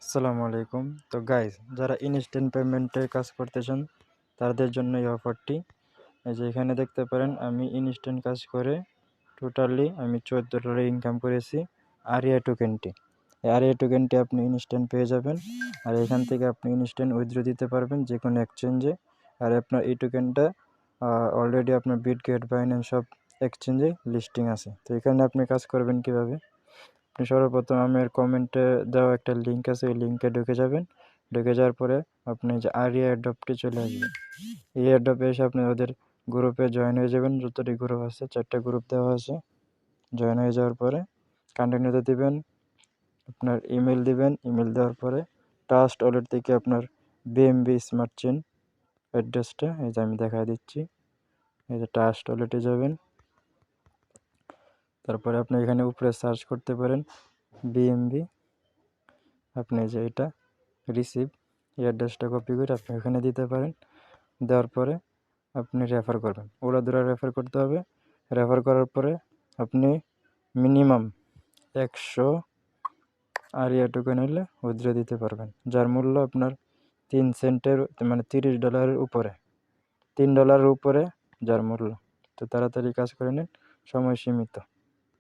আসসালামু আলাইকুম। তো গাইস, যারা ইনস্ট্যান্ট পেমেন্টের কাজ করতে চান তাদের জন্য এই অফারটি। এই যে এখানে দেখতে পারেন, আমি ইনস্ট্যান্ট কাজ করে টোটালি আমি $14 ইনকাম করেছি আরিয়া টোকেনটি। এই আরিয়া টোকেনটি আপনি ইনস্ট্যান্ট পেয়ে যাবেন, আর এখান থেকে আপনি ইনস্ট্যান্ট উইথড্র দিতে পারবেন যে কোনো এক্সচেঞ্জে। আর আপনার এই টোকেনটা অলরেডি আপনার বিটগেট, বাইন্যান্স সব এক্সচেঞ্জে লিস্টিং আছে। তো এখানে আপনি কাজ করবেন কিভাবে? আপনি সর্বপ্রথম আমার কমেন্টে দেওয়া একটা লিঙ্ক আছে, ওই লিঙ্কে ঢুকে যাবেন। ঢুকে যাওয়ার পরে আপনি যে আরিয়া অ্যাডপটি চলে আসবেন। এই অ্যাডপে এসে আপনি ওদের গ্রুপে জয়েন হয়ে যাবেন। যতটি গ্রুপ আছে, 4টা গ্রুপ দেওয়া আছে। জয়েন হয়ে যাওয়ার পরে কন্টিনিউতে দিবেন, আপনার ইমেল দিবেন। ইমেল দেওয়ার পরে ট্রাস্ট ওয়ালেট থেকে আপনার বিএমবি স্মার্ট চেইন অ্যাড্রেসটা এই যে আমি দেখা দিচ্ছি। এই যে ট্রাস্ট ওয়ালেটে যাবেন। তারপরে আপনি এখানে উপরে সার্চ করতে পারেন বিএমবি। আপনি যে এটা রিসিভ, এই অ্যাড্রেসটা কপি করে আপনি ওখানে দিতে পারেন। দেওয়ার পরে আপনি রেফার করবেন, ওরা রেফার করতে হবে। রেফার করার পরে আপনি মিনিমাম 100 আরিয়া টোকেন হলে উইথড্র দিতে পারবেন, যার মূল্য আপনার 3 সেন্টের মানে $30 উপরে, $3 উপরে যার মূল্য। তো তাড়াতাড়ি কাজ করে নিন, সময় সীমিত।